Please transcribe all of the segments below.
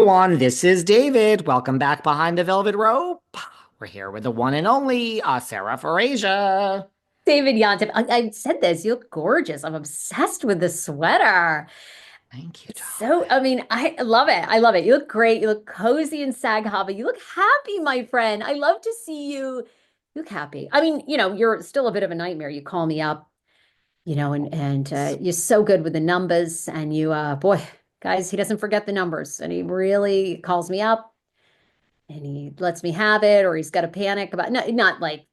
Everyone, this is David. Welcome back behind the velvet rope. We're here with the one and only Sarah Farasia. David Yontef, I said this. You look gorgeous. I'm obsessed with this sweater. Thank you, It's so, darling. I mean, I love it. I love it. You look great. You look cozy in Sag Harbor. You look happy, my friend. I love to see you. You look happy. I mean, you're still a bit of a nightmare. You call me up, and you're so good with the numbers. And boy, guys, he doesn't forget the numbers. And he really calls me up and he lets me have it, or he's got a panic about, no, not like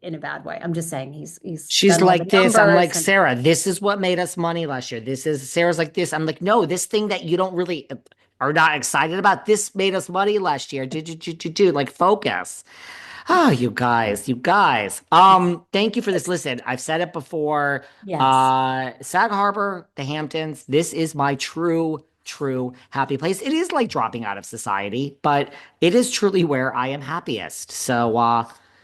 in a bad way. I'm just saying he's She's done all the like this. I'm like, numbers and Sarah, this is what made us money last year. Sarah's like this. I'm like, no, this thing that you don't really are not excited about, this made us money last year. Like, focus. Oh, you guys. Thank you for this. Listen, I've said it before. yes. Sag Harbor, the Hamptons, this is my true happy place. It is like dropping out of society, but it is truly where I am happiest.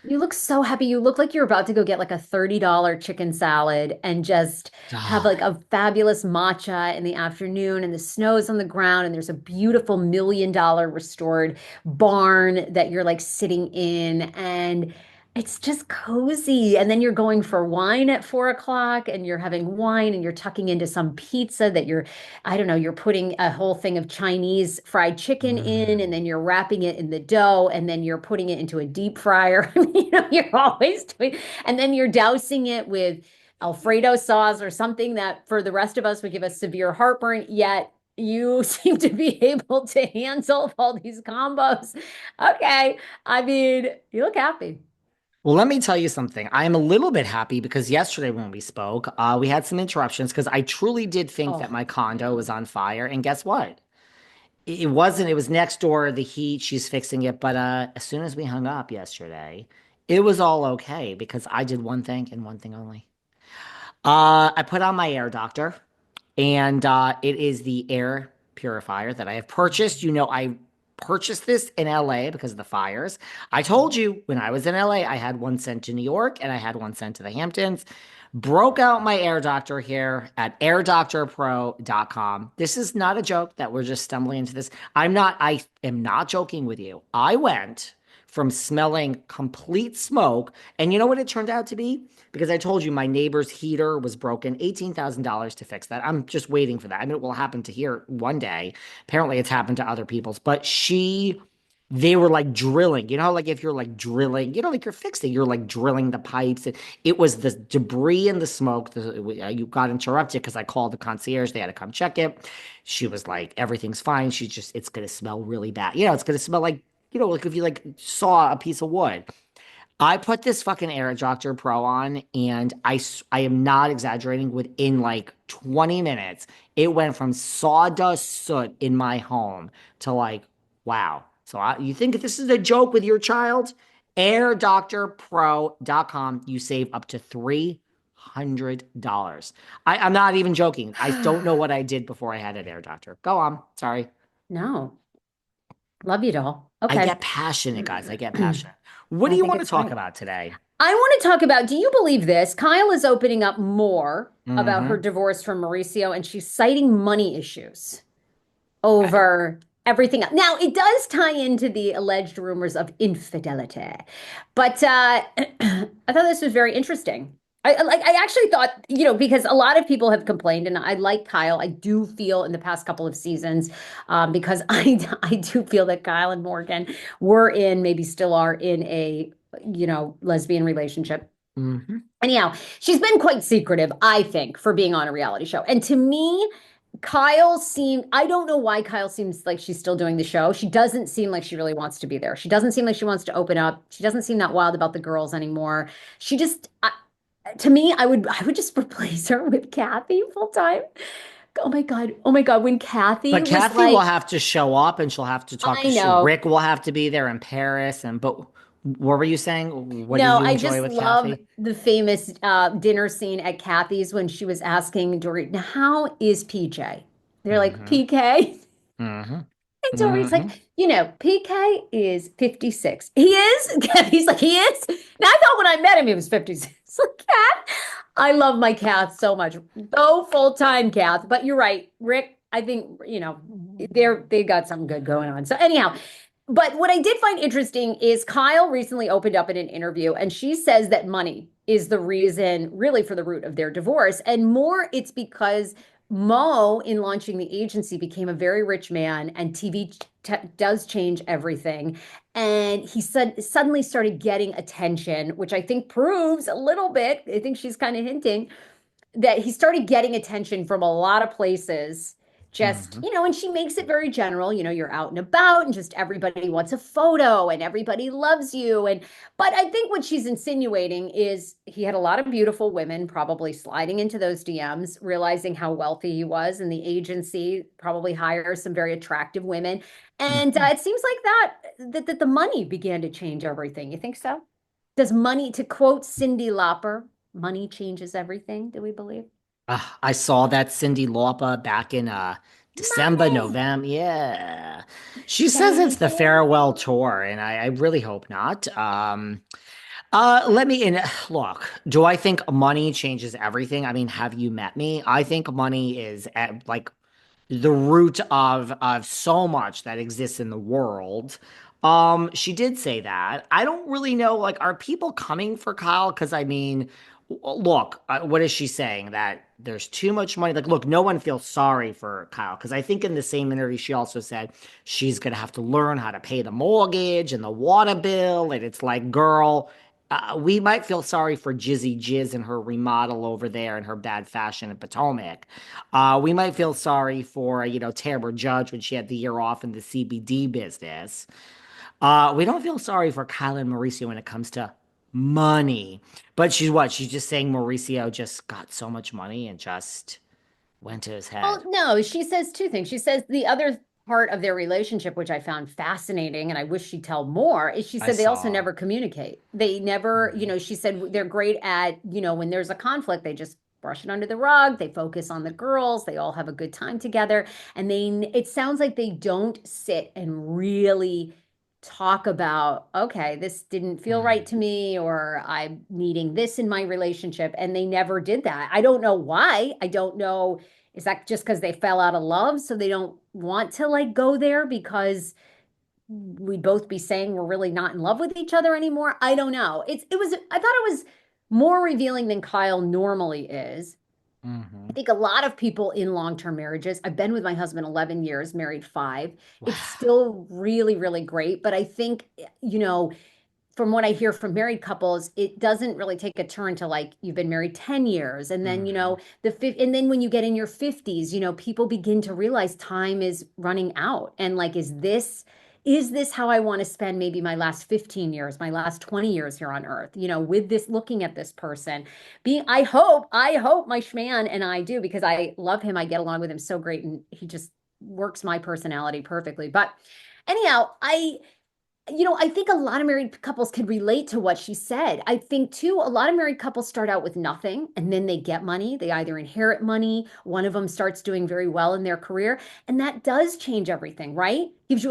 You look so happy. You look like you're about to go get like a $30 chicken salad and just have like Darling. a fabulous matcha in the afternoon, and the snow's on the ground, and there's a beautiful $1 million restored barn that you're like sitting in, and it's just cozy. And then you're going for wine at 4 o'clock, and you're having wine, and you're tucking into some pizza that I don't know, you're putting a whole thing of Chinese fried chicken in, and Mm. then you're wrapping it in the dough, and then you're putting it into a deep fryer. You're always doing, and then you're dousing it with Alfredo sauce or something that for the rest of us would give us severe heartburn, yet you seem to be able to handle all these combos. Okay. I mean, you look happy. Well, let me tell you something. I am a little bit happy because yesterday when we spoke, we had some interruptions because I truly did think that Oh, my condo no. was on fire. And guess what? It wasn't. It was next door, the heat, she's fixing it. But as soon as we hung up yesterday, it was all okay because I did one thing and one thing only. I put on my air doctor, and it is the air purifier that I have purchased. You know, I purchased this in LA because of the fires. I told you when I was in LA, I had one sent to New York and I had one sent to the Hamptons. Broke out my air doctor here at airdoctorpro.com. This is not a joke that we're just stumbling into this. I am not joking with you. I went from smelling complete smoke, and you know what it turned out to be? Because I told you my neighbor's heater was broken, $18,000 to fix that. I'm just waiting for that. I mean, it will happen to here one day. Apparently, it's happened to other people's, but they were like drilling. You know, like if you're like drilling, like you're fixing, you're like drilling the pipes. It was the debris and the smoke. You got interrupted because I called the concierge. They had to come check it. She was like, everything's fine. It's going to smell really bad. It's going to smell like, like if you like saw a piece of wood. I put this fucking Air Doctor Pro on, and I am not exaggerating. Within like 20 minutes, it went from sawdust soot in my home to like, wow. You think if this is a joke with your child? AirDoctorPro.com. You save up to $300. I'm not even joking. I don't know what I did before I had an Air Doctor. Go on. Sorry. No. Love you, doll. I Okay. get passionate, guys. I get passionate. What do I you think want to it's talk great. about today? I want to talk about, do you believe this? Kyle is opening up more about her Mm-hmm. divorce from Mauricio, and she's citing money issues over everything else. Now, it does tie into the alleged rumors of infidelity, but I thought this was very interesting. I actually thought, because a lot of people have complained, and I like Kyle. I do feel in the past couple of seasons, because I do feel that Kyle and Morgan were in, maybe still are in a, lesbian relationship. Mm-hmm. Anyhow, she's been quite secretive, I think, for being on a reality show. And to me, I don't know why Kyle seems like she's still doing the show. She doesn't seem like she really wants to be there. She doesn't seem like she wants to open up. She doesn't seem that wild about the girls anymore. She just, to me, I would just replace her with Kathy full time. Oh my God. Oh my God. When Kathy But was Kathy will like, have to show up and she'll have to talk I because know. Rick will have to be there in Paris. But what were you saying? What did No, you I enjoy just with love Kathy? the famous dinner scene at Kathy's when she was asking Dory, now how is PJ? They're like, Mm-hmm. PK? Mm-hmm. And Dory's Mm-hmm. like, PK is 56. He is? He's like, he is? Now I thought when I met him he was 56. Like, Kath, I love my Kath so much. Go full time, Kath. But you're right. Rick I think, they got something good going on. So anyhow, but what I did find interesting is Kyle recently opened up in an interview and she says that money is the reason really for the root of their divorce. And more, it's because Mo, in launching the agency, became a very rich man and TV does change everything. And he said suddenly started getting attention, which I think proves a little bit. I think she's kind of hinting that he started getting attention from a lot of places. Just, Hmm. and she makes it very general. You're out and about and just everybody wants a photo and everybody loves you. But I think what she's insinuating is he had a lot of beautiful women probably sliding into those DMs, realizing how wealthy he was, and the agency probably hires some very attractive women. And Hmm. it seems like that the money began to change everything. You think so? Does money, to quote Cyndi Lauper, money changes everything, do we believe? I saw that Cyndi Lauper back in December, Money, November. Yeah. She says it's the baby. farewell tour, and I really hope not. Let me in. Look, do I think money changes everything? I mean, have you met me? I think money is at, like the root of so much that exists in the world. She did say that. I don't really know, like, are people coming for Kyle? Because I mean, look, what is she saying? That there's too much money. Like, look, no one feels sorry for Kyle because I think in the same interview she also said she's gonna have to learn how to pay the mortgage and the water bill, and it's like, girl. We might feel sorry for Jizzy Jizz and her remodel over there and her bad fashion in Potomac. We might feel sorry for, Tamara Judge when she had the year off in the CBD business. We don't feel sorry for Kyle and Mauricio when it comes to money. But she's what? She's just saying Mauricio just got so much money and just went to his Well, head. no, she says two things. She says the other part of their relationship, which I found fascinating, and I wish she'd tell more, is she I said they also saw. never communicate. They never, Mhm. she said they're great at, when there's a conflict, they just brush it under the rug. They focus on the girls. They all have a good time together. And it sounds like they don't sit and really talk about, okay, this didn't feel right Mhm. to me, or I'm needing this in my relationship. And they never did that. I don't know why. I don't know. Is that just because they fell out of love, so they don't want to like go there because we'd both be saying we're really not in love with each other anymore? I don't know. I thought it was more revealing than Kyle normally is. I Mhm. think a lot of people in long-term marriages, I've been with my husband 11 years, married 5. It's Wow. still really, really great. But I think, from what I hear from married couples, it doesn't really take a turn to like you've been married 10 years. And then, Mhm. and then when you get in your 50s, people begin to realize time is running out. And like, is this how I want to spend maybe my last 15 years, my last 20 years here on earth, with this, looking at this person? I hope my schman and I do, because I love him. I get along with him so great, and he just works my personality perfectly. But anyhow, I think a lot of married couples can relate to what she said. I think too, a lot of married couples start out with nothing and then they get money. They either inherit money, one of them starts doing very well in their career, and that does change everything, right? Gives you